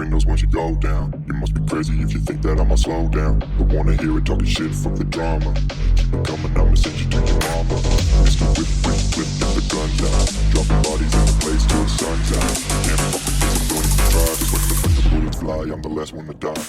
windows once you go down. You must be crazy if you think that I'ma slow down. Don't wanna hear it talking shit, fuck the drama. Keep it coming, I'ma send you to your mama. Mr. Whip, whip, whip, get the guns out. Dropping bodies in the place till the sun's out. Can't fuck with me, so don't even try. Cause when the bullets fly, I'm the last one to die.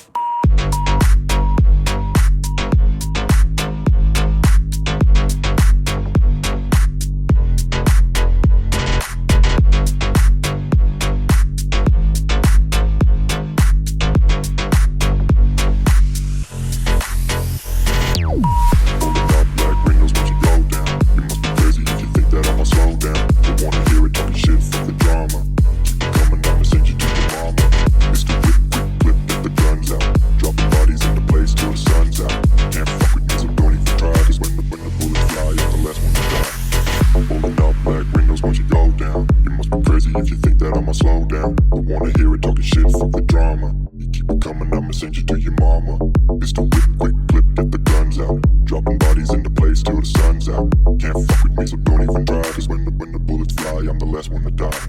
If you think that I'ma slow down, don't wanna hear it talking shit, fuck the drama. You keep it coming, I'ma send you to your mama. Pistol whip, quick clip, get the guns out. Dropping bodies into place till the sun's out. Can't fuck with me, so don't even try. Cause when the bullets fly, I'm the last one to die.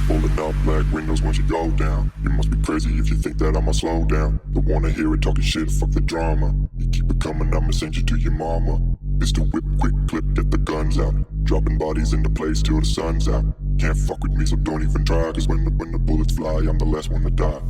Pulling up black windows once you go down. You must be crazy if you think that I'ma slow down. Don't wanna hear it talking shit, fuck the drama. You keep it coming, I'ma send you to your mama. Pistol whip, quick clip, get the guns out. Dropping bodies into place till the sun's out. Can't fuck with me, so don't even try. Cause when the bullets fly, I'm the last one to die.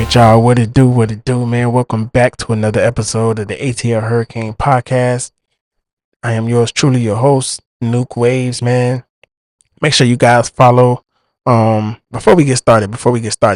right, y'all. What it do, man? Welcome back to another episode of the ATL Hurricane Podcast. I am yours truly, your host, Nuke Waves, man. Make sure you guys follow. Before we get started,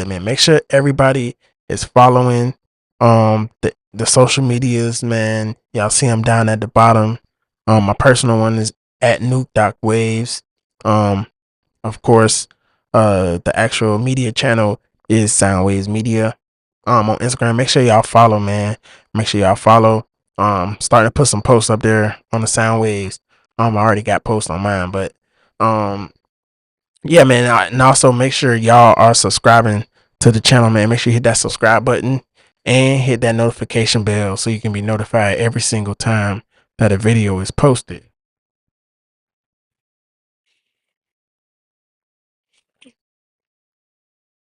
man, make sure everybody is following the social medias, man. Y'all see them down at the bottom. My personal one is at Nuke.waves. Of course, the actual media channel is Soundwaves Media. On Instagram, make sure y'all follow, man. Make sure y'all follow. Starting to put some posts up there on the Soundwaves. I already got posts on mine, but yeah, man. And also make sure y'all are subscribing to the channel, man. Make sure you hit that subscribe button and hit that notification bell so you can be notified every single time that a video is posted.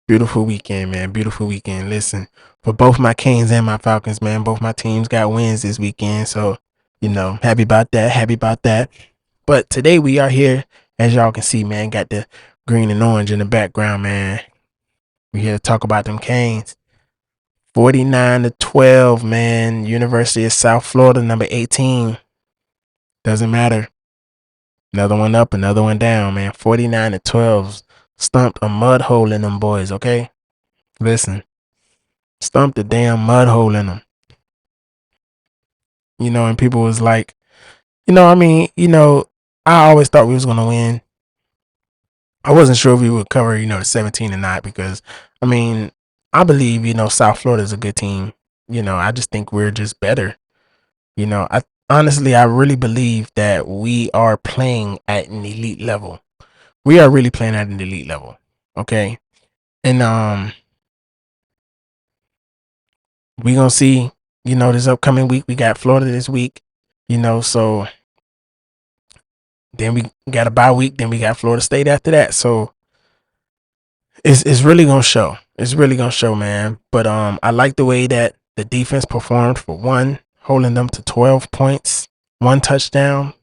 Beautiful weekend, man. Beautiful weekend. Listen, for both my Canes and my Falcons, man, both my teams got wins this weekend. So, happy about that. Happy about that. But today we are here, as y'all can see, man, got the green and orange in the background, man. We here to talk about them Canes. 49-12, man. University of South Florida, number 18. Doesn't matter. Another one up, another one down, man. 49-12. Stumped a mud hole in them boys, okay? Listen. Stumped a damn mud hole in them. And people was like, I always thought we was going to win. I wasn't sure if we would cover, the 17 or not because, I believe, South Florida is a good team. I just think we're just better. I really believe that we are playing at an elite level. We are really playing at an elite level. Okay. And we gonna see, this upcoming week. We got Florida this week, so then we got a bye week, then we got Florida State after that. So it's really gonna show. It's really gonna show, man. But I like the way that the defense performed for one, holding them to 12 points, 1 touchdown,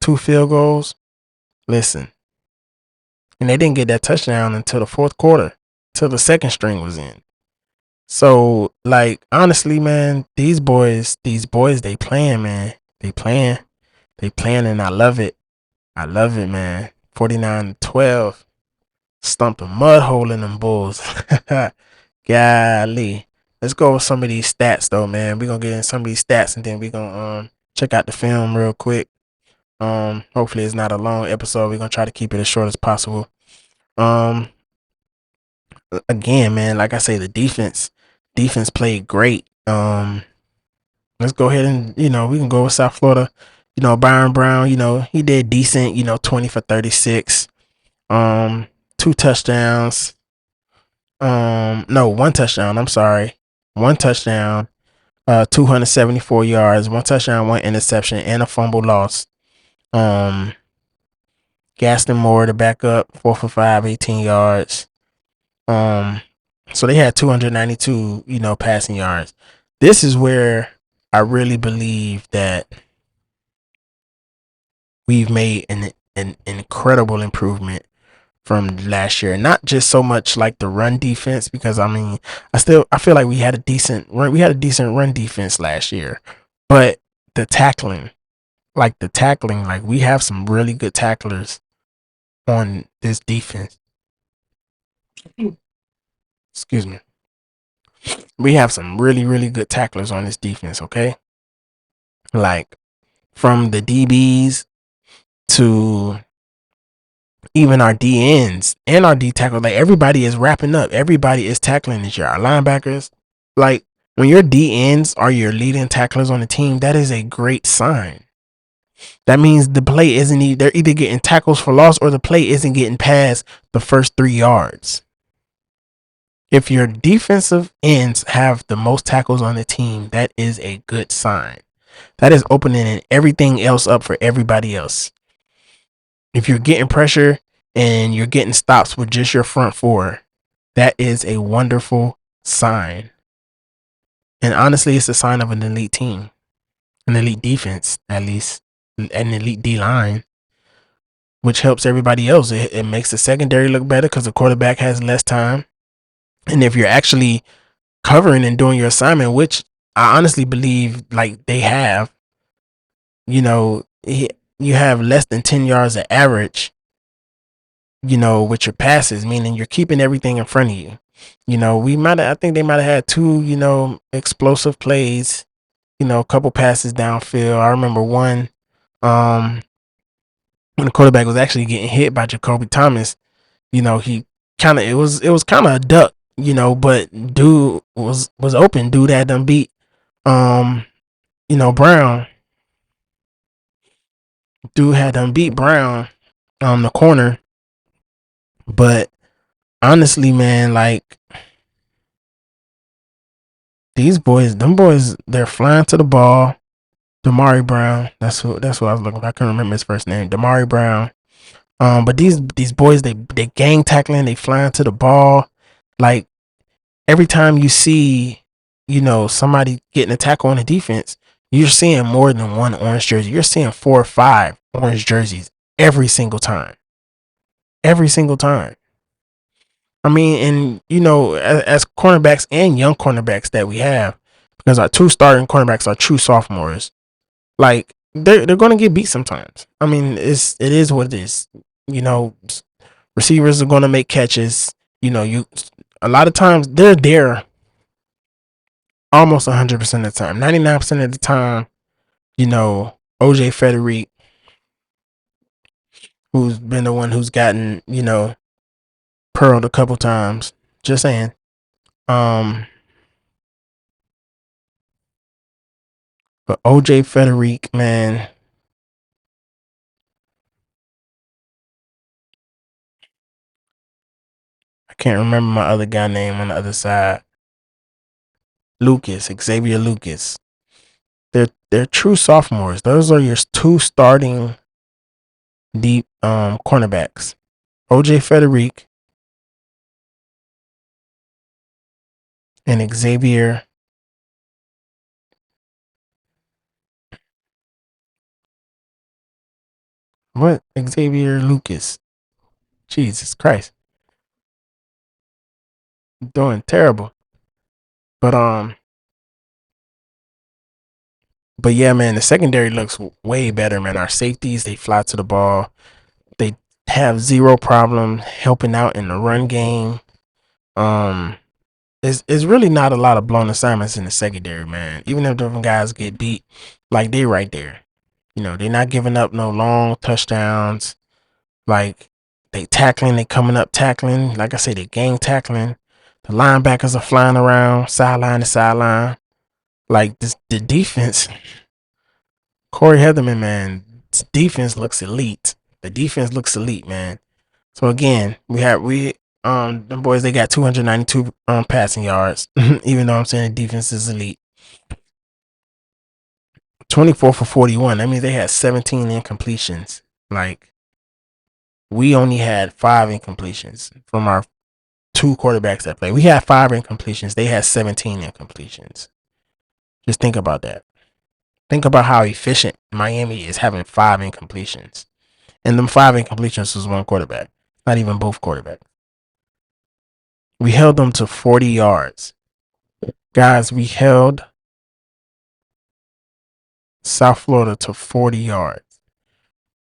2 field goals. Listen. And they didn't get that touchdown until the fourth quarter, till the second string was in. So, honestly, man, these boys, they playing, man. They playing, and I love it. I love it, man. 49-12. Stumped a mud hole in them Bulls. Golly. Let's go with some of these stats, though, man. We're going to get in some of these stats, and then we're going to check out the film real quick. Hopefully it's not a long episode. We're going to try to keep it as short as possible. Again, man, like I say, the defense played great. Let's go ahead and, we can go with South Florida. Byron Brown, he did decent, 20 for 36. 2 touchdowns. No, 1 touchdown. I'm sorry. 1 touchdown. 274 yards, 1 touchdown, 1 interception, and a fumble loss. Gaston Moore, the backup, 4 for 5, 18 yards. So they had 292, passing yards. This is where I really believe that we've made an incredible improvement from last year. Not just so much like the run defense, because I feel like we had a decent run defense last year, but the tackling, we have some really good tacklers on this defense. Excuse me. We have some really, really good tacklers on this defense, okay? Like, from the DBs to even our DNs and our D tackle, everybody is wrapping up. Everybody is tackling this year. Our linebackers, when your DNs are your leading tacklers on the team, that is a great sign. That means the play they're either getting tackles for loss or the play isn't getting past the first 3 yards. If your defensive ends have the most tackles on the team, that is a good sign. That is opening everything else up for everybody else. If you're getting pressure and you're getting stops with just your front 4, that is a wonderful sign. And honestly, it's a sign of an elite team, an elite defense, at least, an elite D-line, which helps everybody else. It makes the secondary look better because the quarterback has less time. And if you're actually covering and doing your assignment, which I honestly believe like they have. You know, you have less than 10 yards of average, you know, with your passes, meaning you're keeping everything in front of you. You know, I think they might have had two, you know, explosive plays, you know, a couple passes downfield. I remember one, when the quarterback was actually getting hit by Jacoby Thomas, you know, he kind of, it was kind of a duck, you know, but dude was open. Dude had them beat, um, you know, Brown. Dude had them beat Brown on the corner. But honestly, man, like them boys, they're flying to the ball. Damari Brown, that's what I was looking for. I couldn't remember his first name. Damari Brown. But these boys, they gang tackling, they flying to the ball. Like every time you see, you know, somebody getting a tackle on the defense, you're seeing more than one orange jersey. You're seeing 4 or 5 orange jerseys every single time. Every single time. I mean, and you know, as cornerbacks and young cornerbacks that we have, because our 2 starting cornerbacks are true sophomores, like they're going to get beat sometimes. I mean, it is what it is. You know, receivers are going to make catches. You know, a lot of times they're there almost 100% of the time, 99% of the time. You know, OJ Frederick, who's been the one who's gotten, you know, pearled a couple times. Just saying. Um, but OJ Frederick, man, I can't remember my other guy name on the other side. Xavier Lucas. They're true sophomores. Those are your 2 starting deep cornerbacks. OJ Frederick and Xavier. What? Xavier Lucas. Jesus Christ. Doing terrible. But but yeah, man, the secondary looks way better, man. Our safeties, they fly to the ball. They have zero problem helping out in the run game. It's really not a lot of blown assignments in the secondary, man. Even if different guys get beat, like they right there. You know, they're not giving up no long touchdowns. Like they tackling, they coming up tackling. Like I say, they gang tackling. The linebackers are flying around sideline to sideline. Like the defense, Corey Heatherman, man, defense looks elite. The defense looks elite, man. So again, them boys, they got 292 passing yards, even though I'm saying the defense is elite. 24 for 41. That means they had 17 incompletions. Like we only had 5 incompletions from our 2 quarterbacks that play. We had 5 incompletions. They had 17 incompletions. Just think about that. Think about how efficient Miami is having 5 incompletions. And them 5 incompletions was one quarterback, not even both quarterbacks. We held them to 40 yards. Guys, we held South Florida to 40 yards.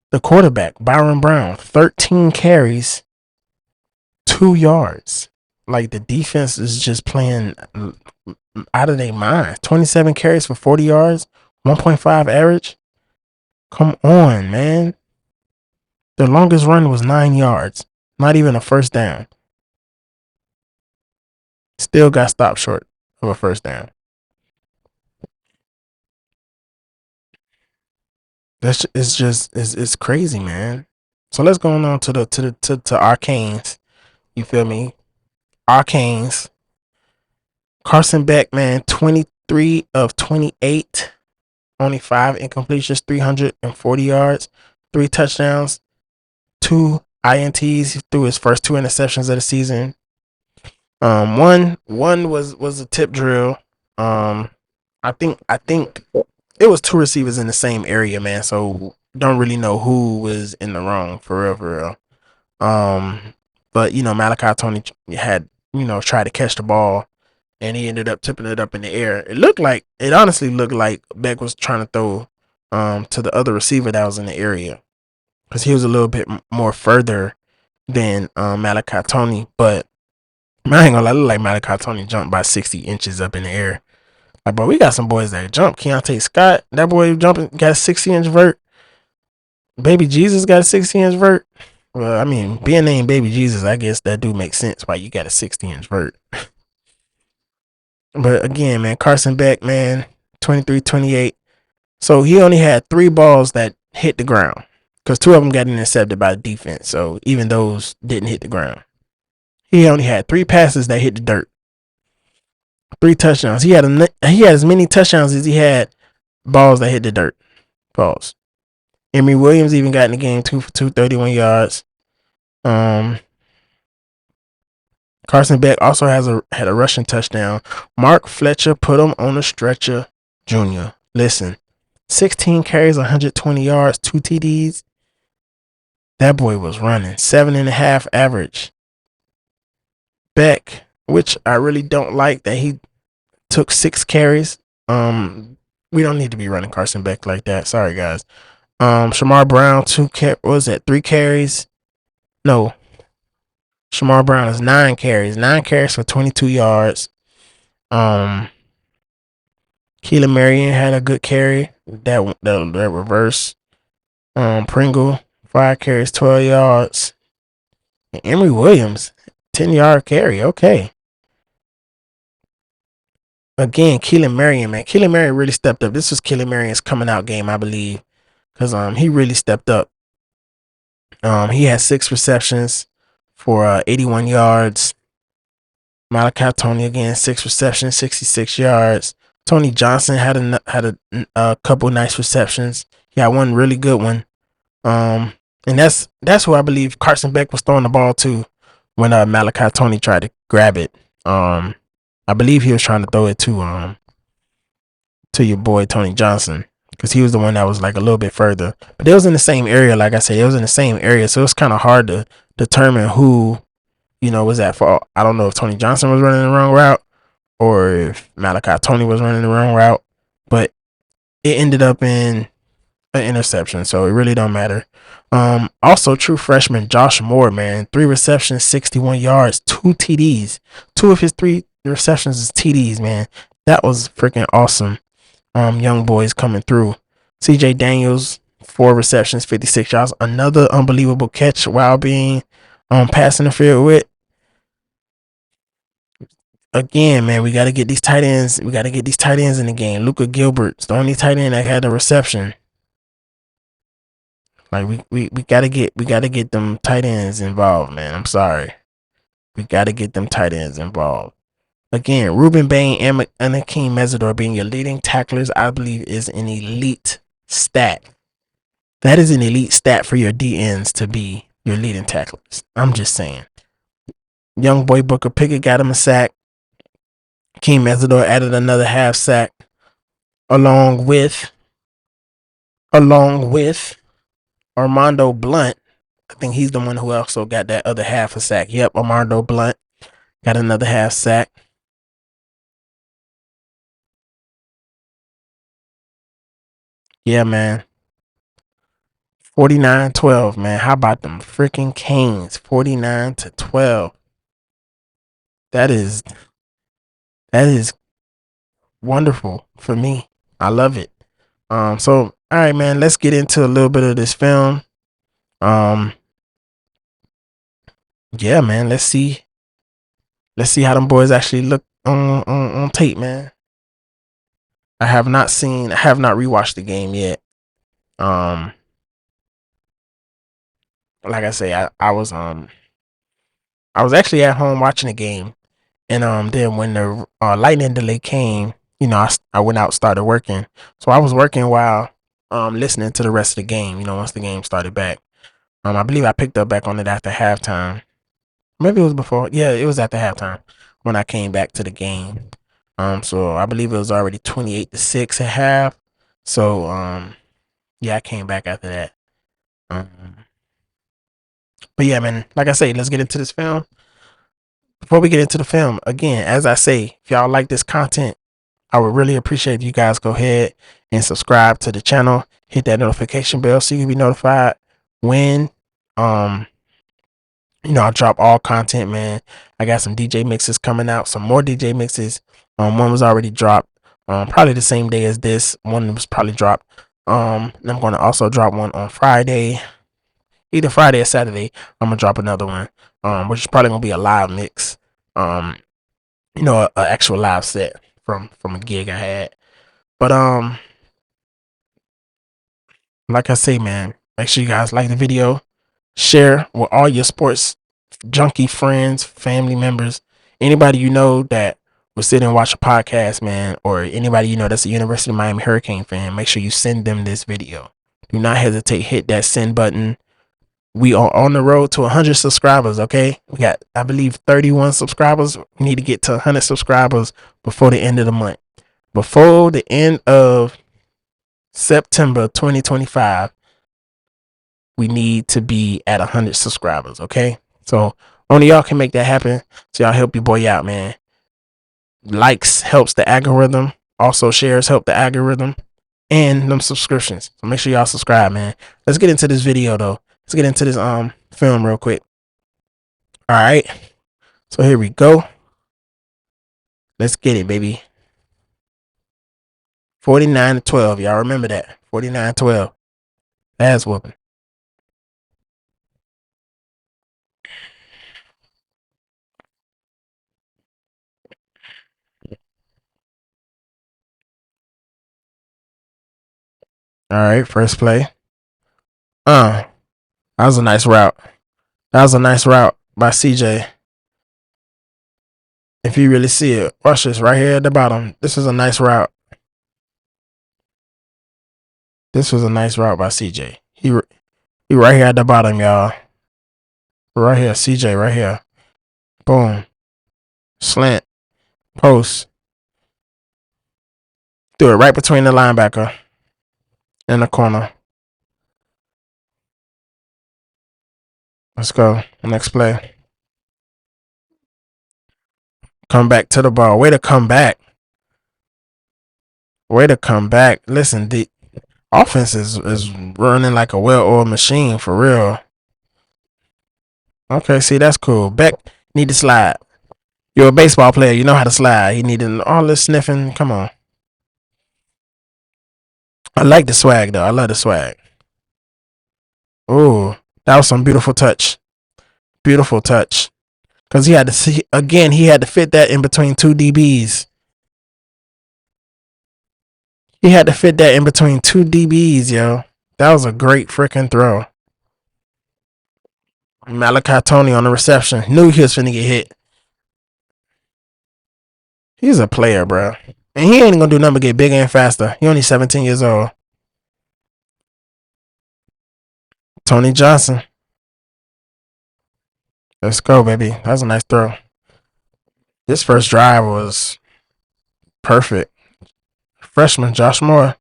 The quarterback, Byron Brown, 13 carries, 2 yards. Like the defense is just playing out of their mind. 27 carries for 40 yards, 1.5 average. Come on, man. Their longest run was 9 yards. Not even a first down. Still got stopped short of a first down. It's crazy, man. So let's go on to Arcanes. You feel me? Arcanes. Carson Beck, man, 23 of 28. Only 5 incompletions, 340 yards, 3 touchdowns, 2 INTs. He threw his first 2 interceptions of the season. One was a tip drill. I think it was 2 receivers in the same area, man. So don't really know who was in the wrong for real. But you know, Malachi Tony had, you know, tried to catch the ball and he ended up tipping it up in the air. It honestly looked like Beck was trying to throw to the other receiver that was in the area, because he was a little bit more further than Malachi Tony. But I ain't gonna lie, look like Malachi Tony jumped by 60 inches up in the air. Like, but we got some boys that jump. Keontae Scott, that boy jumping, got a 60-inch vert. Baby Jesus got a 60-inch vert. Well, I mean, being named Baby Jesus, I guess that do make sense why you got a 60-inch vert. But again, man, Carson Beck, man, 23-28. So he only had 3 balls that hit the ground, because 2 of them got intercepted by the defense. So even those didn't hit the ground. He only had 3 passes that hit the dirt. 3 touchdowns. He had as many touchdowns as he had balls that hit the dirt. Balls. Emory Williams even got in the game 2 for 231 yards. Carson Beck also had a rushing touchdown. Mark Fletcher put him on a stretcher. Jr. Listen, 16 carries, 120 yards, 2 TDs. That boy was running 7.5 average. Beck, which I really don't like that he took 6 carries. We don't need to be running Carson Beck like that. Sorry, guys. Shamar Brown, 3 carries? No. Shamar Brown is 9 carries. 9 carries for 22 yards. Keelan Marion had a good carry. That reverse. Pringle, 5 carries, 12 yards. And Emory Williams, 10-yard carry. Okay. Again, Keelan Marion, man. Keelan Marion really stepped up. This was Keelan Marion's coming out game, I believe. Because he really stepped up. He had 6 receptions for 81 yards. Malachi Tony again, 6 receptions, 66 yards. Tony Johnson had a couple nice receptions. He had one really good one. And that's who I believe Carson Beck was throwing the ball to when Malachi Tony tried to grab it. I believe he was trying to throw it to your boy Tony Johnson, because he was the one that was like a little bit further. But it was in the same area, like I said, it was in the same area, so it's kind of hard to determine who, was at fault. I don't know if Tony Johnson was running the wrong route or if Malachi Tony was running the wrong route, but it ended up in an interception, so it really don't matter. Also, true freshman Josh Moore, man, 3 receptions, 61 yards, 2 TDs. 2 of his 3 receptions is TDs, man. That was freaking awesome. Young boys coming through. CJ Daniels, 4 receptions, 56 yards. Another unbelievable catch while being pass interfered with. Again, man, we got to get these tight ends. We got to get these tight ends in the game. Luka Gilbert's the only tight end that had a reception. Like we gotta get them tight ends involved, man. I'm sorry. We gotta get them tight ends involved. Again, Ruben Bain and Akeem Mesidor being your leading tacklers, I believe, is an elite stat. That is an elite stat for your DNs to be your leading tacklers. I'm just saying. Young boy Booker Pickett got him a sack. Akeem Mesidor added another half sack, along with Armando Blunt. I think he's the one who also got that other half a sack. Yep, Armando Blunt got another half sack. Yeah, man. 49-12, man. How about them freaking Canes? 49-12. That is wonderful for me. I love it. So all right, man, let's get into a little bit of this film. Yeah, man, let's see how them boys actually look on tape, man. I have not rewatched the game yet. Like I say, I was actually at home watching the game, and then when the lightning delay came, I went out, started working. So I was working while listening to the rest of the game. Once the game started back, I believe I picked up back on it after halftime. Maybe it was before. Yeah, it was after halftime when I came back to the game. So I believe it was already 28-6 at half. So yeah, I came back after that. But yeah, man, like I say, let's get into this film. before we get into the film, again, as I say, if y'all like this content, I would really appreciate if you guys go ahead and subscribe to the channel, hit that notification bell so you can be notified when I drop all content, man. I got some DJ mixes coming out, some more DJ mixes. One was already dropped, probably the same day as this. One was probably dropped. And I'm gonna also drop one on Friday, either Friday or Saturday. I'm gonna drop another one, which is probably gonna be a live mix. A actual live set from a gig I had. But like I say, man, make sure you guys like the video, share with all your sports junkie friends, family members, anybody you know that will sit and watch a podcast, man, or anybody you know that's a University of Miami Hurricane fan. Make sure you send them this video. Do not hesitate. Hit that send button. We are on the road to 100 subscribers, okay? We got, I believe, 31 subscribers. We need to get to 100 subscribers before the end of the month. Before the end of September 2025, we need to be at 100 subscribers, okay? So only y'all can make that happen. So y'all help your boy out, man. Likes helps the algorithm. Also shares help the algorithm. And them subscriptions. So make sure y'all subscribe, man. Let's get into this video though. Let's get into this film real quick. All right. So here we go. Let's get it, baby. 49-12. Y'all remember that. 49-12. Ass whooping. All right, first play. That was a nice route. That was a nice route by CJ. If you really see it, watch this right here at the bottom. This is a nice route. This was a nice route by CJ. He right here at the bottom, y'all. Right here, CJ, right here. Boom. Slant. Post. Threw it right between the linebacker and the corner. Let's go. Next play. Come back to the ball. Way to come back. Way to come back. Listen, the offense is running like a well-oiled machine for real. Okay, see, that's cool. Beck need to slide. You're a baseball player. You know how to slide. He needed all this sniffing. Come on. I like the swag, though. I love the swag. Ooh, that was some beautiful touch. Beautiful touch. Because he had to see, again, he had to fit that in between two DBs. He had to fit that in between two DBs, yo. That was a great freaking throw. Malachi Tony on the reception. Knew he was finna get hit. He's a player, bro. And he ain't gonna do nothing but get bigger and faster. He only 17 years old. Tony Johnson. Let's go, baby. That was a nice throw. This first drive was perfect. Freshman Josh Moore.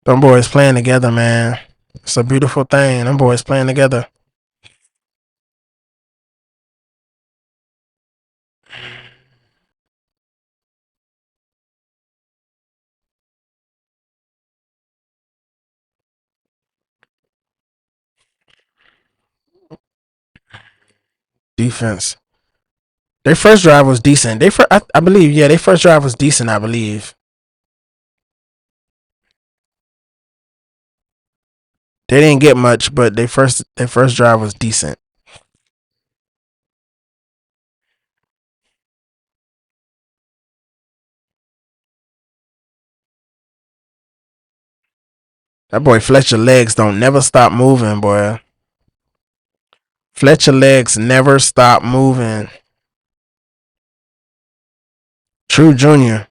Them boys playing together, man. It's a beautiful thing. Them boys playing together. Defense. Their first drive was decent. I believe, yeah, their first drive was decent, I believe. They didn't get much, but their first drive was decent. That boy Fletcher legs don't never stop moving, boy. Fletcher legs never stop moving. True Junior.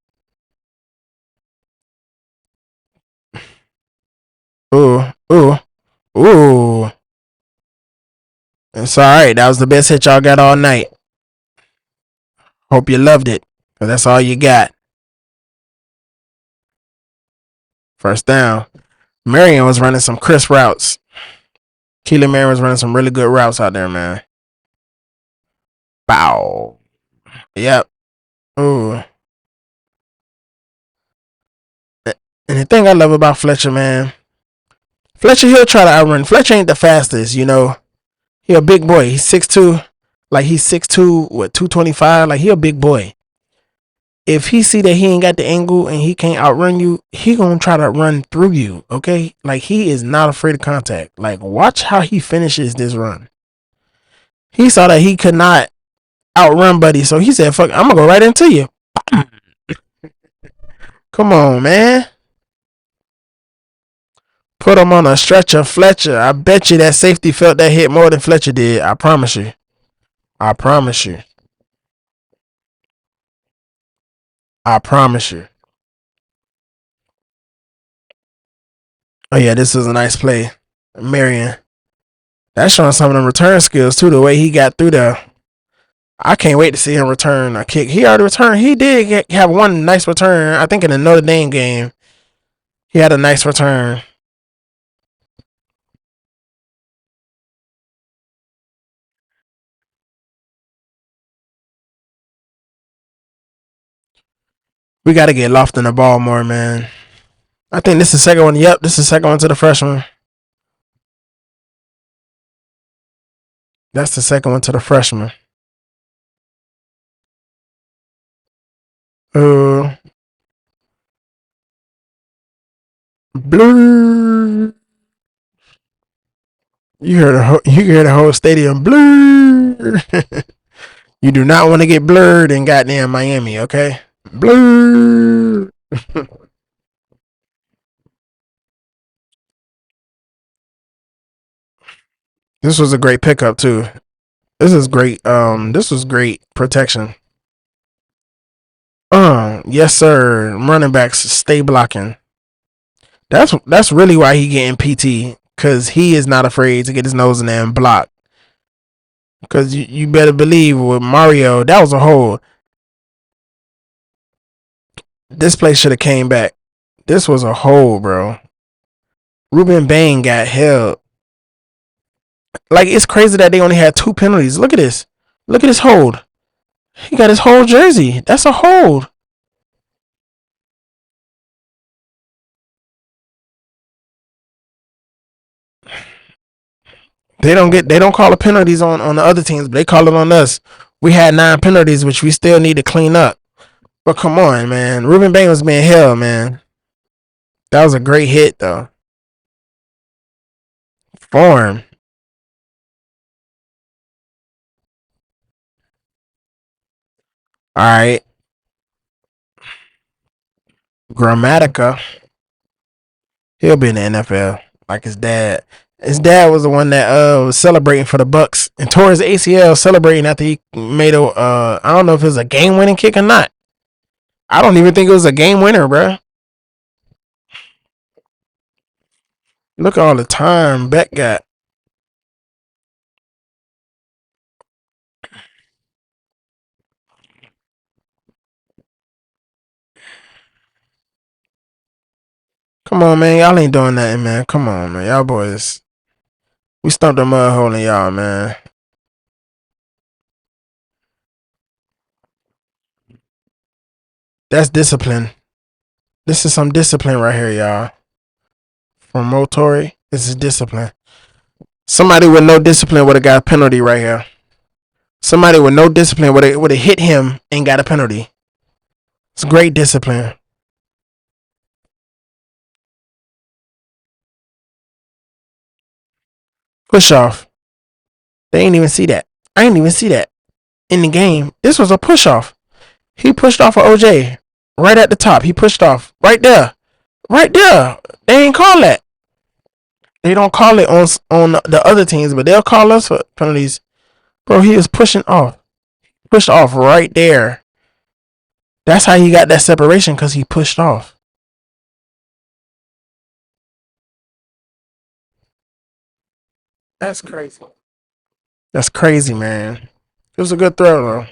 Ooh, ooh, ooh. It's alright. That was the best hit y'all got all night. Hope you loved it. Cause that's all you got. First down. Marion was running some crisp routes. Keely Marion was running some really good routes out there, man. Bow. Yep. Ooh. And the thing I love about Fletcher, man, Fletcher, he'll try to outrun. Fletcher ain't the fastest, you know. He a big boy. He's 6'2". Like he's 6'2", what, 225? Like he a big boy. If he see that he ain't got the angle and he can't outrun you, he gonna try to run through you, okay? Like he is not afraid of contact. Like watch how he finishes this run. He saw that he could not outrun Buddy, so he said, fuck, I'm gonna go right into you. Come on, man. Put him on a stretcher, Fletcher. I bet you that safety felt that hit more than Fletcher did. I promise you. I promise you. I promise you. Oh yeah, this is a nice play. Marion. That's showing some of them return skills too, the way he got through there. I can't wait to see him return a kick. He already returned. He did have one nice return. I think in the Notre Dame game, he had a nice return. We got to get Lofton the ball more, man. I think this is the second one. Yep, this is the second one to the freshman. That's the second one to the freshman. Blue. You hear the whole stadium blur. You do not want to get blurred in goddamn Miami, okay? Blur. This was a great pickup too. This is great. This was great protection. Yes sir. Running backs stay blocking. That's really why he getting PT, cause he is not afraid to get his nose in there and block. Cause you better believe with Mario, that was a hole. This play should have came back. This was a hole, bro. Ruben Bain got held. Like it's crazy that they only had 2 penalties. Look at this. Look at his hold. He got his whole jersey. That's a hold. They don't call the penalties on the other teams, but they call it on us. We had 9 penalties, which we still need to clean up. But come on, man. Ruben Bain was being held, man. That was a great hit though. Form. Alright. Grammatica. He'll be in the NFL. Like his dad. His dad was the one that was celebrating for the Bucks and tore his ACL celebrating after he made a I don't know if it was a game winning kick or not. I don't even think it was a game winner, bro. Look at all the time Beck got. Come on, man. Y'all ain't doing nothing, man. Come on, man. Y'all boys. We stumped the mud hole in y'all, man. That's discipline. This is some discipline right here, y'all. From Motori, this is discipline. Somebody with no discipline would have got a penalty right here. Somebody with no discipline would have hit him and got a penalty. It's great discipline. Push off. They ain't even see that. I ain't even see that in the game. This was a push off. He pushed off of OJ right at the top. He pushed off right there. Right there. They ain't call that. They don't call it on the other teams, but they'll call us for penalties. Bro, he was pushing off. Pushed off right there. That's how he got that separation, because he pushed off. That's crazy. That's crazy, man. It was a good throw, though.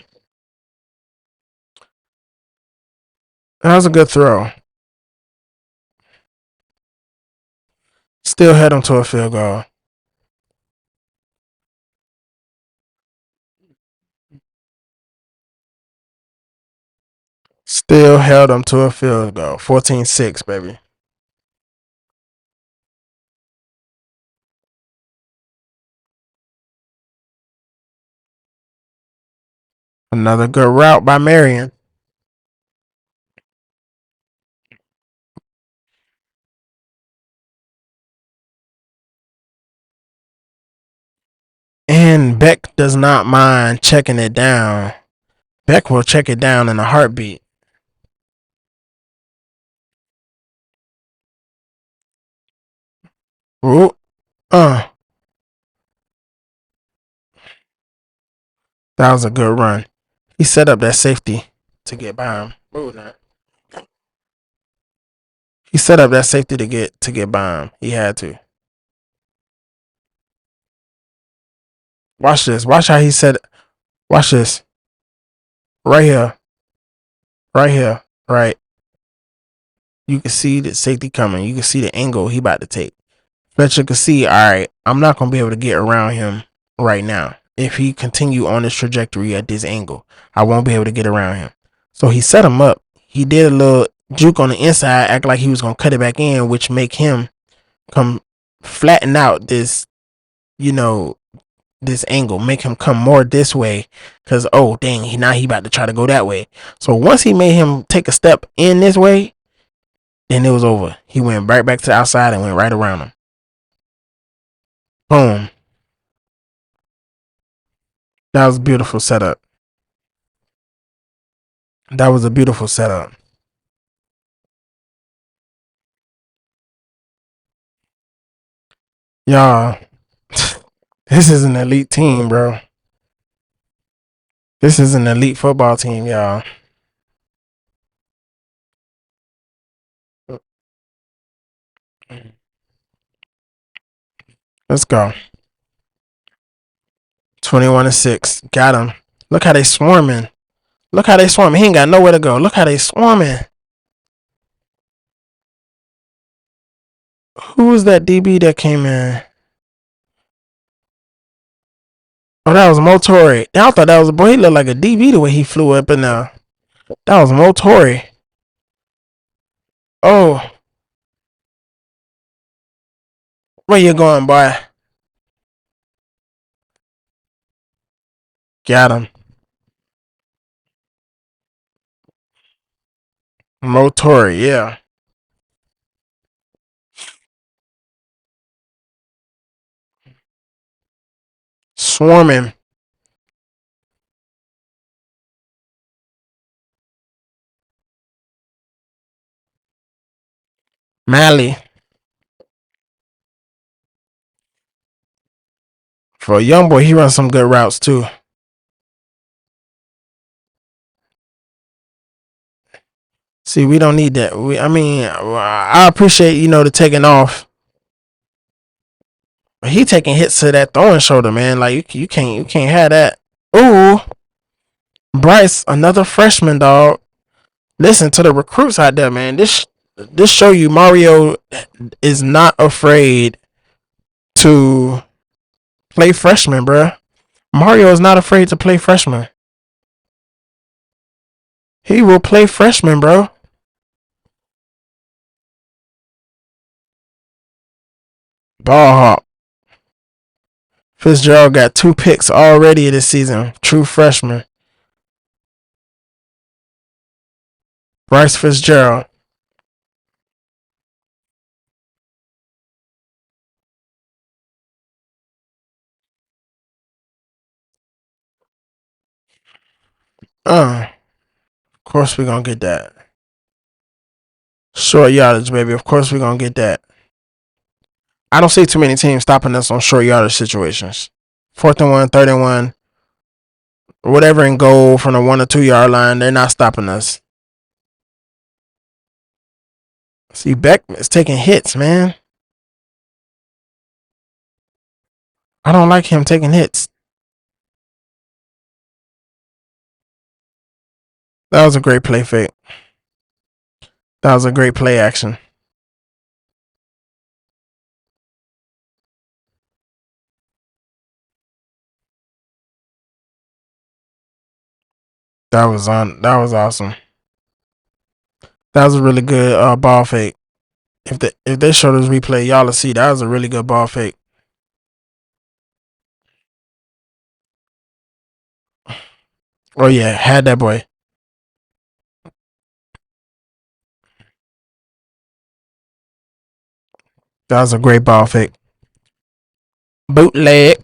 That was a good throw. Still head him to a field goal. Still held them to a field goal. 14-6, baby. Another good route by Marion. And Beck does not mind checking it down. Beck will check it down in a heartbeat. Ooh, that was a good run. He set up that safety to get by him. Ooh, nah. He set up that safety to get by him. He had to. Watch this. Watch how he said. Watch this. Right here. Right here. Right. You can see the safety coming. You can see the angle he about to take. Fletcher could see, all right, I'm not going to be able to get around him right now. If he continue on this trajectory at this angle, I won't be able to get around him. So he set him up. He did a little juke on the inside, act like he was going to cut it back in, which make him come flatten out this, this angle, make him come more this way. Because, oh, dang, now he about to try to go that way. So once he made him take a step in this way, then it was over. He went right back to the outside and went right around him. Boom. That was a beautiful setup. That was a beautiful setup. Y'all, this is an elite team, bro. This is an elite football team, y'all. Let's go. 21-6. Got him. Look how they swarming. Look how they swarming. He ain't got nowhere to go. Look how they swarming. Who was that DB that came in? Oh, that was Motori. I thought that was a boy. He looked like a DB the way he flew up in there. That was Motori. Oh, where you going, boy? Got him. Motori, yeah. Swarming. Mally. For a young boy, he runs some good routes too. See, we don't need that. I appreciate the taking off, but he taking hits to that throwing shoulder, man. Like you can't have that. Ooh, Bryce, another freshman, dog. Listen to the recruits out there, man. This show you Mario is not afraid to play freshman, bruh. Mario is not afraid to play freshman. He will play freshman, bro. Ball hawk. Fitzgerald got 2 picks already this season. True freshman. Bryce Fitzgerald. Of course we're gonna get that. Short yardage, baby. Of course we're gonna get that. I don't see too many teams stopping us on short yardage situations. 4th and 1, 3rd and 1, whatever in goal from the 1 or 2 yard line, they're not stopping us. See, Beck is taking hits, man. I don't like him taking hits. That was a great play fake. That was a great play action. That was awesome. That was a really good ball fake. If they show this replay, y'all will see that was a really good ball fake. Oh yeah, had that boy. That was a great ball fake. Bootleg.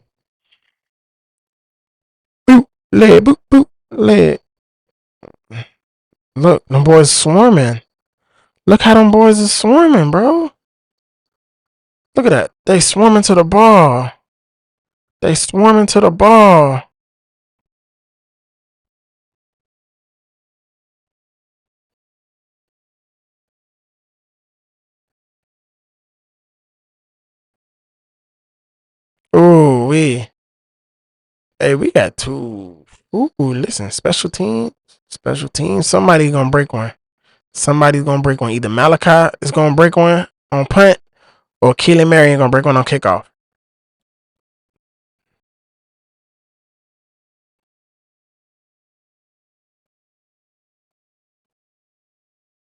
Bootleg. Bootleg. Look, them boys swarming. Look how them boys is swarming, bro. Look at that. They swarming to the ball. They swarming to the ball. Ooh, hey, we got two. Ooh, listen, special team. Special team. Somebody gonna break one. Somebody's gonna break one. Either Malachi is gonna break one on punt, or Keelan Marion gonna break one on kickoff.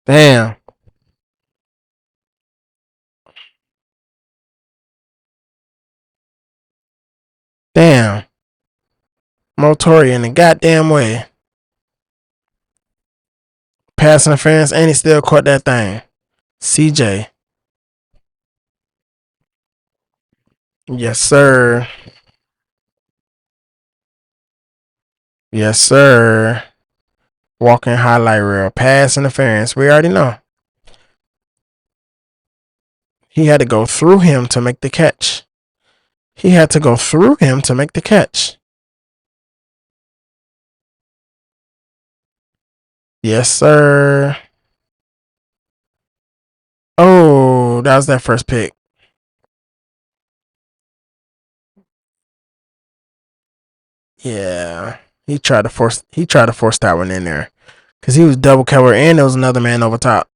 Damn. Damn. Motori in the goddamn way. Pass interference, and he still caught that thing. CJ. Yes, sir. Yes, sir. Walking highlight reel. Pass interference. We already know. He had to go through him to make the catch. He had to go through him to make the catch. Yes, sir. Oh, that was that first pick. Yeah. He tried to force that one in there. Cause he was double cover and there was another man over top.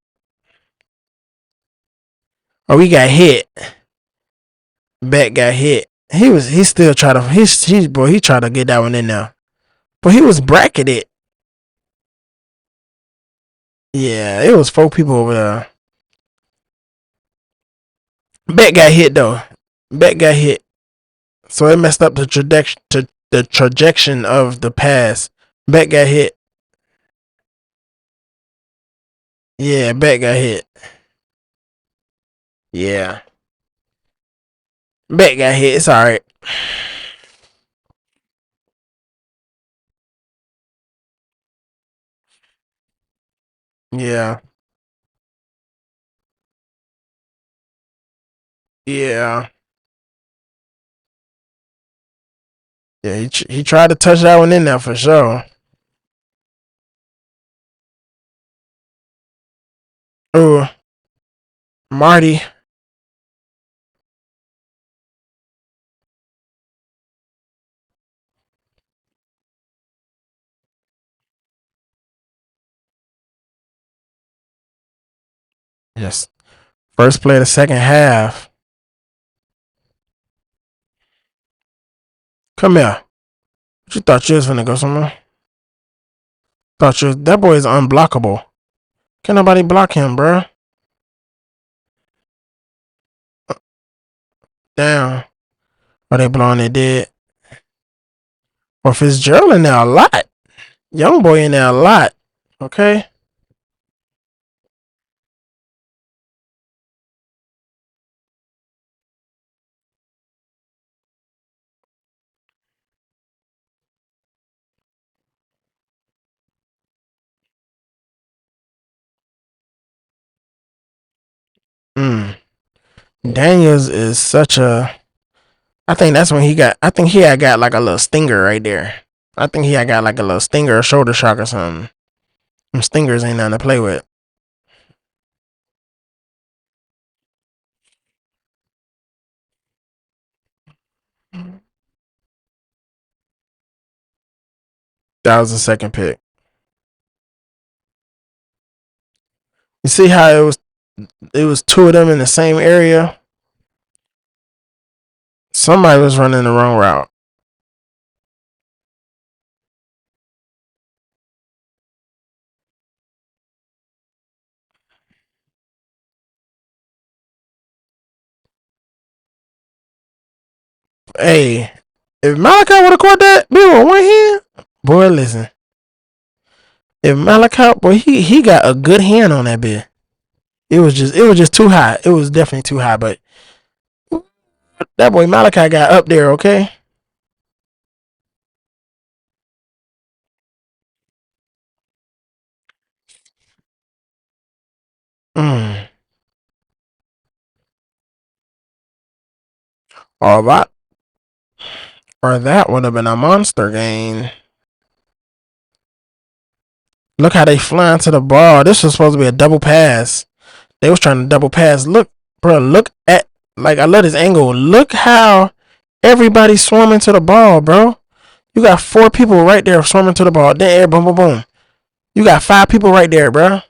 Oh, he got hit. Beck got hit. He still tried to he tried to get that one in there. But he was bracketed. Yeah, it was 4 people over there. Beck got hit though. Beck got hit. So it messed up the trajectory of the pass. Beck got hit. Yeah, Beck got hit. Yeah. Beck got hit. It's alright. Yeah. Yeah. Yeah, he tried to touch that one in there for sure. Oh, Marty. Yes. First play of the second half. Come here. What you thought you was finna go somewhere? That boy is unblockable. Can't nobody block him, bro. Damn. Are they blowing it dead? Well, Fitzgerald in there a lot. Young boy in there a lot. Okay. Mm. Daniels is such a. I think that's when he got. I think he had got like a little stinger right there. I think he had got like a little stinger, a shoulder shock or something. Them stingers ain't nothing to play with. That was the second pick. You see how it was 2 of them in the same area? Somebody was running the wrong route. Hey, if Malachi would have caught that, we were one hand. Boy, listen. If Malachi, boy, he got a good hand on that bit. It was just too high. It was definitely too high, but that boy Malachi got up there, okay? Mm. Or that, or that would have been a monster game. Look how they flying to the ball. This was supposed to be a double pass. They was trying to double pass. Look, bro. Look at like I love this angle. Look how everybody's swarming to the ball, bro. You got 4 people right there swarming to the ball. Then boom, boom, boom. You got 5 people right there, bro.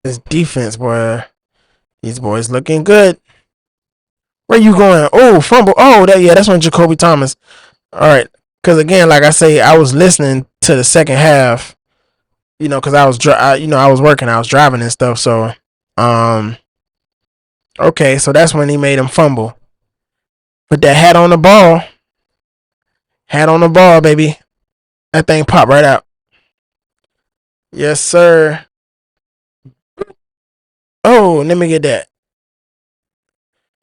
This defense, boy. These boys looking good. Where you going? Oh, fumble. Oh, that's on Jacoby Thomas. All right. Because again, like I say, I was listening to the second half. Because I was working, I was driving and stuff. So, um, okay, so that's when he made him fumble. Put that hat on the ball, baby. That thing popped right out. Yes, sir. Oh, let me get that.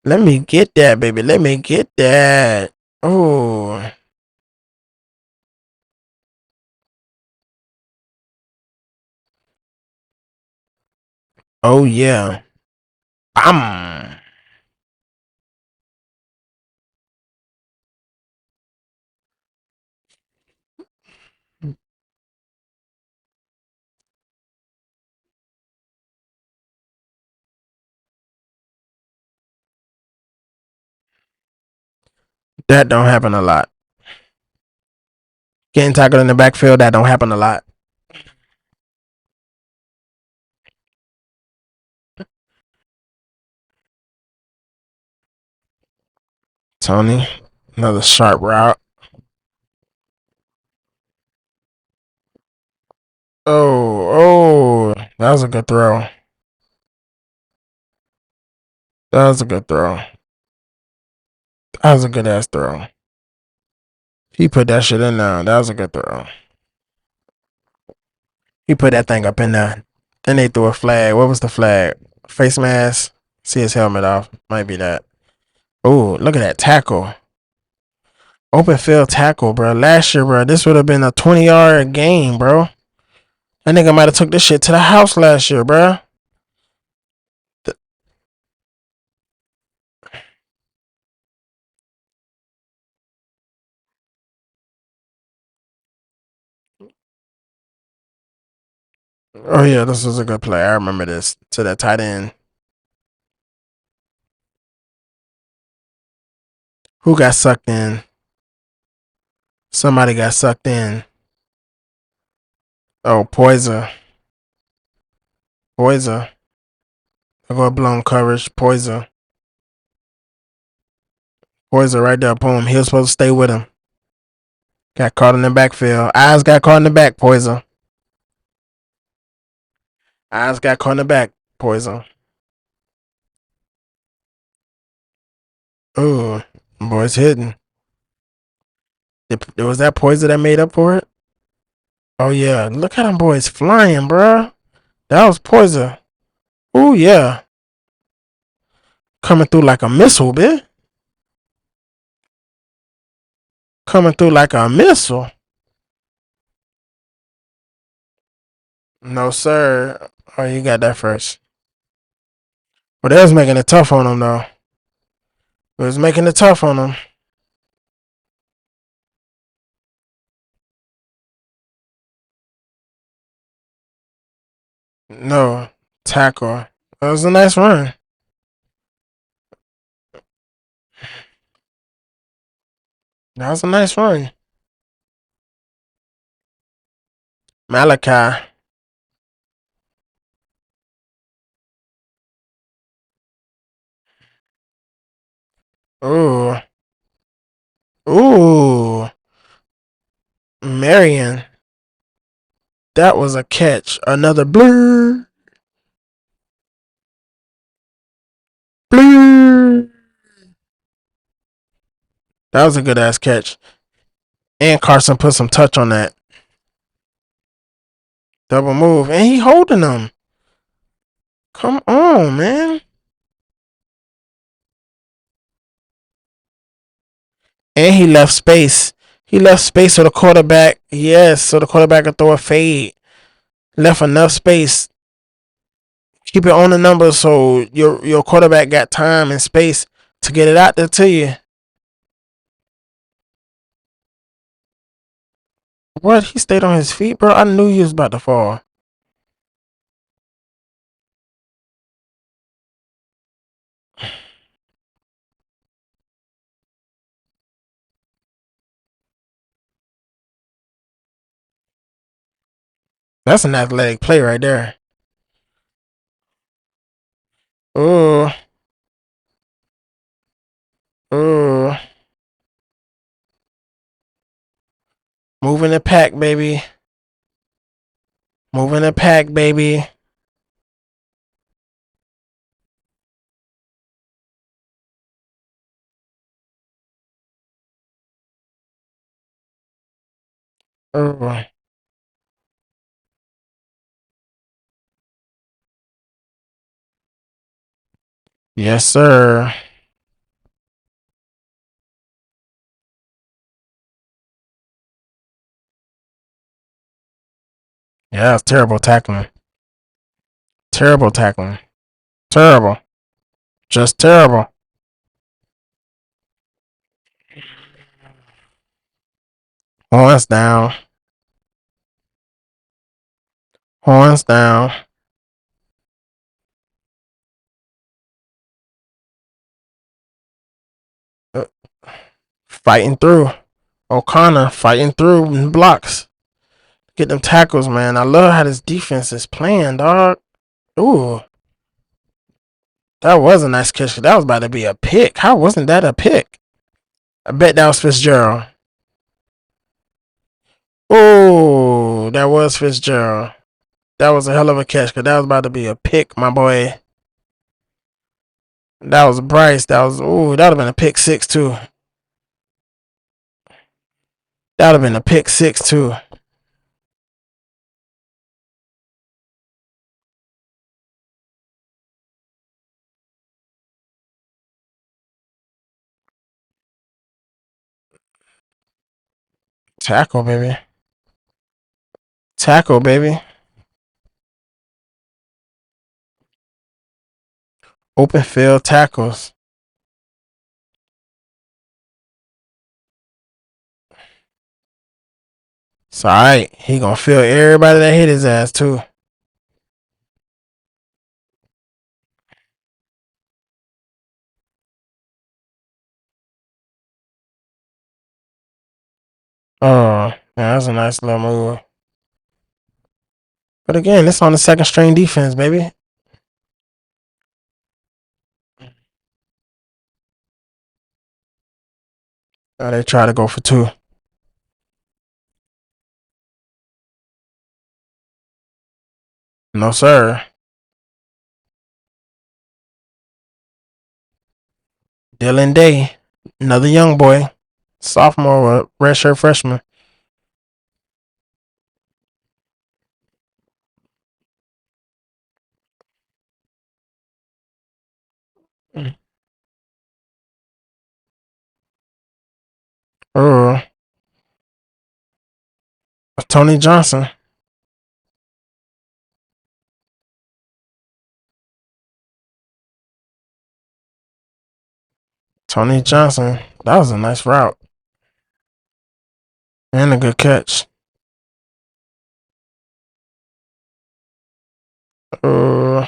Let me get that, baby. Let me get that. Oh. Oh yeah. Bam. That don't happen a lot. Getting tackled in the backfield, that don't happen a lot. Tony, another sharp route. Oh, that was a good throw. That was a good throw. That was a good ass throw. He put that shit in there. That was a good throw. He put that thing up in there. Then they threw a flag. What was the flag? Face mask. See his helmet off. Might be that. Oh, look at that tackle. Open field tackle, bro. Last year, bro, this would have been a 20-yard game, bro. That nigga might have took this shit to the house last year, bro. Oh yeah, this was a good play. I remember this. To that tight end. Who got sucked in? Somebody got sucked in. Oh, Poison. Poison. I go blown coverage. Poison. Poison right there. Boom. He was supposed to stay with him. Got caught in the backfield. Eyes got caught in the back. Poison. Eyes got caught in the back. Poison. Oh, boy's hitting. Was that Poison that made up for it? Oh yeah. Look at them boys flying, bro. That was Poison. Oh yeah. Coming through like a missile, bitch. Coming through like a missile. No, sir. Oh, you got that first. But they was making it tough on him, though. It was making it tough on him. No. Tackle. That was a nice run. That was a nice run. Malachi. Ooh. Ooh. Marion. That was a catch. Another blur. Blur. That was a good ass catch. And Carson put some touch on that. Double move. And he holding them. Come on, man. And he left space. He left space so the quarterback, yes, so the quarterback could throw a fade. Left enough space. Keep it on the number so your quarterback got time and space to get it out there to you. What? He stayed on his feet, bro? I knew he was about to fall. That's an athletic play right there. Oh. Oh. Moving the pack, baby. Moving the pack, baby. Oh. Yes, sir. Yeah, it's terrible tackling. Terrible tackling. Terrible. Just terrible. Horns down. Horns down. Uh, Fighting through. O'Connor fighting through and blocks. Get them tackles, man. I love how this defense is playing, dog. Ooh. That was a nice catch. That was about to be a pick. How wasn't that a pick? I bet that was Fitzgerald. Oh, that was Fitzgerald. That was a hell of a catch because that was about to be a pick, my boy. That was Bryce. That was, ooh, that would have been a pick six, too. That would have been a pick six, too. Tackle, baby. Tackle, baby. Open field tackles. It's all right. He gonna feel everybody that hit his ass, too. Oh, yeah, that's a nice little move. But again, it's on the second string defense, baby. Oh, they try to go for two. No, sir. Dylan Day, another young boy, sophomore, redshirt freshman. Oh, Tony Johnson. Tony Johnson. That was a nice route and a good catch. Oh,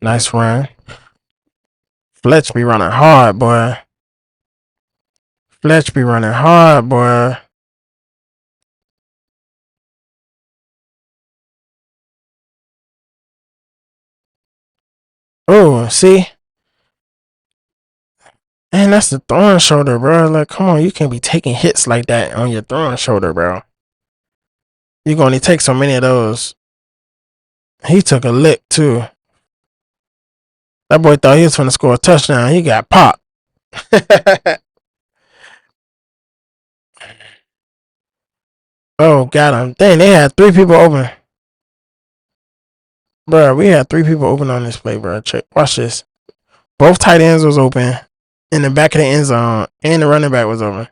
nice run. Fletch be running hard, boy. Fletch be running hard, boy. Oh, see? Man, that's the throwing shoulder, bro. Like, come on, you can't be taking hits like that on your throwing shoulder, bro. You can only take so many of those. He took a lick, too. That boy thought he was going to score a touchdown. He got popped. Oh, got him. Dang, they had 3 people open. Bro, we had 3 people open on this play, bro. Check. Watch this. Both tight ends was open in the back of the end zone, and the running back was open.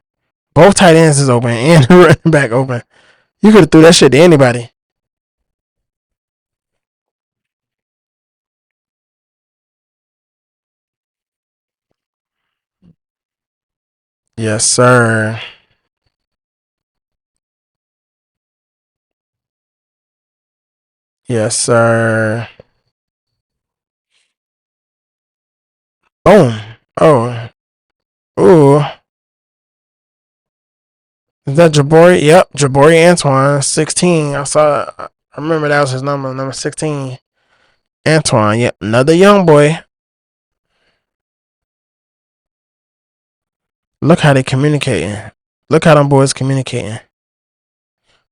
Both tight ends is open, and the running back open. You could have threw that shit to anybody. Yes, sir. Yes, sir. Boom. Oh. Ooh. Is that Jabori? Yep. Jabori Antoine, 16. I remember that was his number 16. Antoine. Yep. Another young boy. Look how they communicating. Look how them boys communicating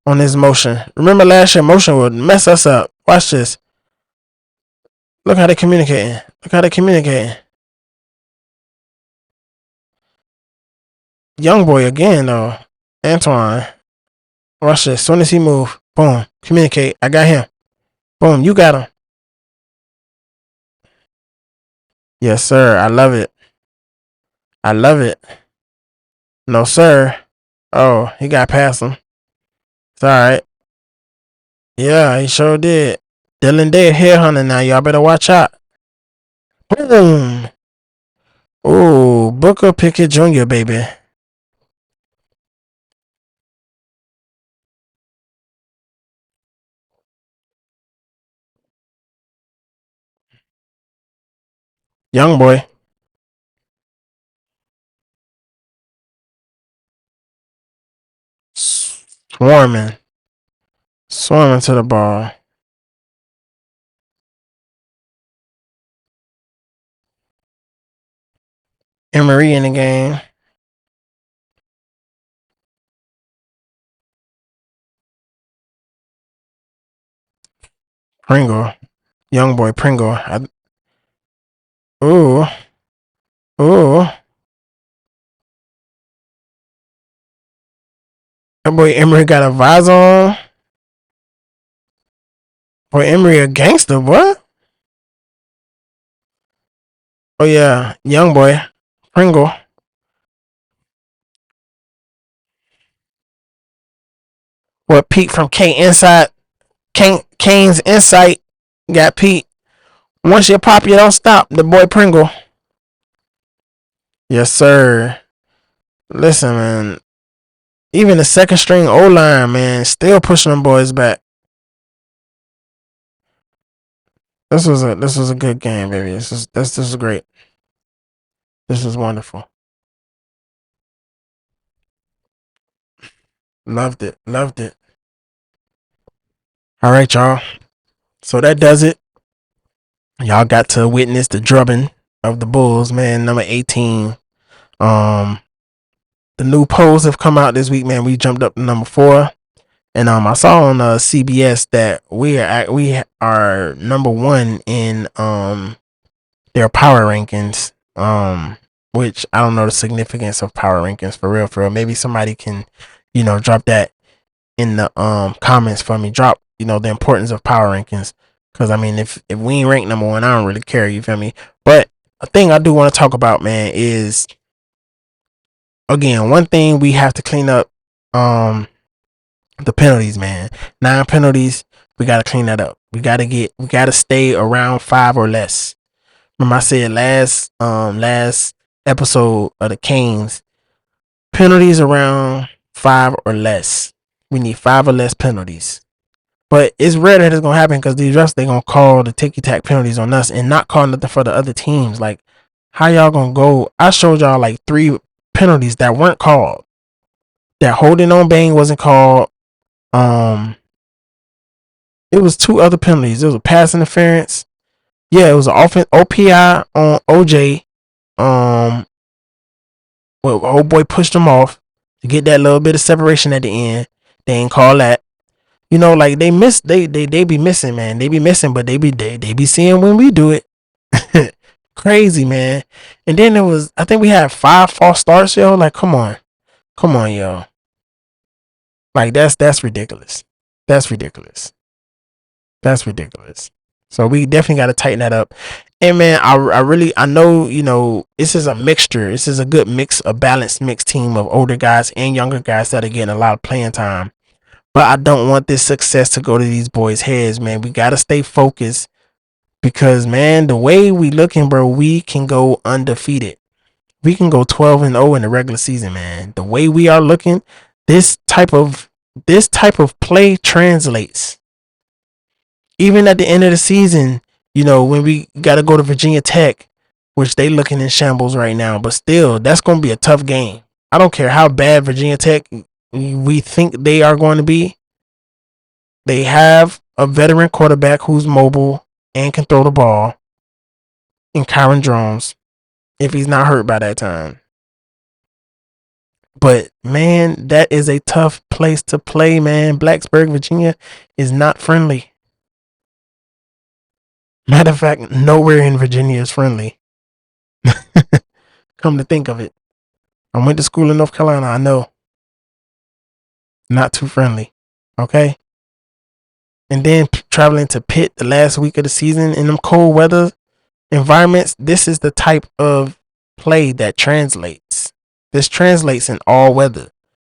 on this motion. Remember last year, motion would mess us up. Watch this. Look how they communicating. Look how they communicating. Young boy again, though. Antoine. Watch this. As soon as he move, boom. Communicate. I got him. Boom. You got him. Yes, sir. I love it. I love it. No, sir. Oh, he got past him. It's all right. Yeah, he sure did. Dylan Day headhunter now. Y'all better watch out. Boom. Ooh, Booker Pickett Jr., baby. Young boy. Swarming. Swarming to the ball. Emery in the game. Pringle. Young boy Pringle. Ooh. Ooh. That boy Emery got a visor on. Boy Emery a gangster, boy. Oh yeah. Young boy. Pringle. What Pete from Kane's Insight got Pete. Once you pop, you don't stop. The boy Pringle. Yes, sir. Listen, man. Even the second string O line, man, still pushing them boys back. This was a good game, baby. This is great. This is wonderful. Loved it. Loved it. All right, y'all. So that does it. Y'all got to witness the drubbing of the Bulls, man. Number 18. The new polls have come out this week, man. We jumped up to number 4. And I saw on CBS that we are number 1 in their power rankings. Which I don't know the significance of power rankings for real. Maybe somebody can, drop that in the comments for me. Drop, the importance of power rankings. Cause I mean, if we ain't ranked number 1, I don't really care. You feel me? But a thing I do want to talk about, man, is again, one thing we have to clean up. The penalties, man. 9 penalties. We gotta clean that up. We gotta stay around 5 or less. Remember I said last episode of the Canes, penalties around 5 or less. We need 5 or less penalties. But it's rare that it's gonna happen because these refs, they gonna call the ticky-tack penalties on us and not call nothing for the other teams. Like, how y'all gonna go? I showed y'all like 3 penalties that weren't called. That holding on Bang wasn't called. It was 2 other penalties. There was a pass interference Yeah, it was an OPI on OJ. Well, old boy pushed him off to get that little bit of separation at the end. They ain't call that. You know, like they miss. They be missing, man. They be missing, but they be seeing when we do it. Crazy, man. And then I think we had 5 false starts, yo. Like, come on, yo. Like that's ridiculous. That's ridiculous. That's ridiculous. So we definitely got to tighten that up. And man, I know, you know, this is a mixture. This is a good mix, a balanced mixed team of older guys and younger guys that are getting a lot of playing time. But I don't want this success to go to these boys' heads, man. We got to stay focused because, man, the way we looking, bro, we can go undefeated. We can go 12-0 in the regular season, man. The way we are looking, this type of play translates. Even at the end of the season, you know, when we got to go to Virginia Tech, which they looking in shambles right now, but still, that's going to be a tough game. I don't care how bad Virginia Tech we think they are going to be. They have a veteran quarterback who's mobile and can throw the ball in Kyron Jones if he's not hurt by that time. But man, that is a tough place to play, man. Blacksburg, Virginia is not friendly. Matter of fact, nowhere in Virginia is friendly. Come to think of it. I went to school in North Carolina. I know. Not too friendly. Okay. And then traveling to Pitt the last week of the season in them cold weather environments. This is the type of play that translates. This translates in all weather.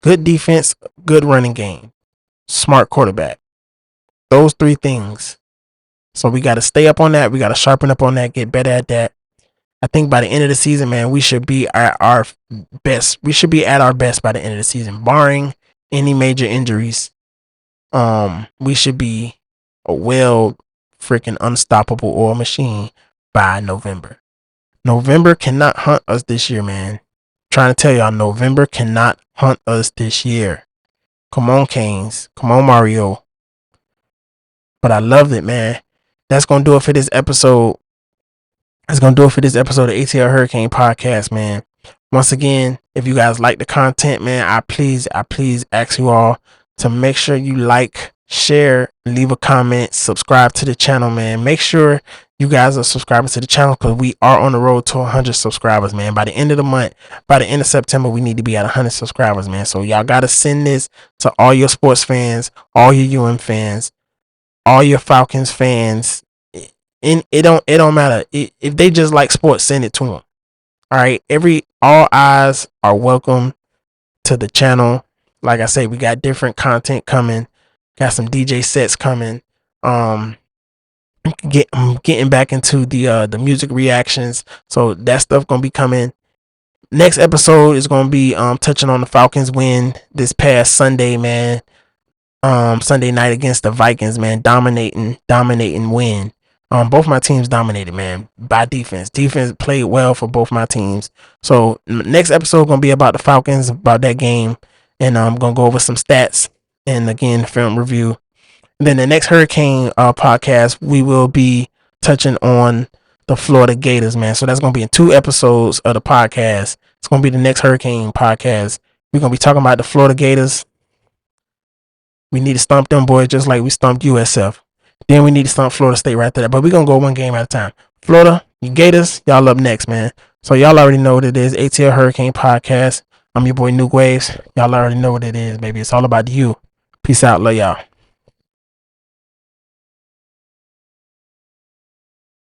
Good defense, good running game, smart quarterback. Those 3 things. So we got to stay up on that. We got to sharpen up on that, get better at that. I think by the end of the season, man, we should be at our best. We should be at our best by the end of the season, barring any major injuries. We should be a freaking unstoppable oil machine by November. November cannot hunt us this year, man. Trying to tell y'all, November cannot hunt us this year. Come on, Canes. Come on, Mario. But I loved it, man. That's going to do it for this episode. That's going to do it for this episode of ATL Hurricane Podcast, man. Once again, if you guys like the content, man, I please ask you all to make sure you like, share, leave a comment, subscribe to the channel, man. Make sure you guys are subscribing to the channel because we are on the road to 100 subscribers, man. By the end of the month, by the end of September, we need to be at 100 subscribers, man. So y'all got to send this to all your sports fans, all your fans, all your Falcons fans. And it don't matter if they just like sports, send it to them. All right, all eyes are welcome to the channel. Like I say, we got different content coming. Got some DJ sets coming. Getting back into the music reactions. So that stuff gonna be coming. Next episode is gonna be touching on the Falcons win this past Sunday, man. Sunday night against the Vikings, man. Dominating win. Both my teams dominated, man, by defense. Defense played well for both my teams. So next episode gonna be about the Falcons, about that game, and I'm gonna go over some stats and again film review. And then the next Hurricane podcast, we will be touching on the Florida Gators, man. So that's gonna be in 2 episodes of the podcast. It's gonna be the next Hurricane podcast. We're gonna be talking about the Florida Gators. We need to stomp them boys just like we stomped USF. Then we need to stomp Florida State right there. But we're going to go one game at a time. Florida, you Gators, y'all up next, man. So y'all already know what it is. ATL Hurricane Podcast. I'm your boy, Nuke Waves. Y'all already know what it is, baby. It's all about you. Peace out. Love y'all.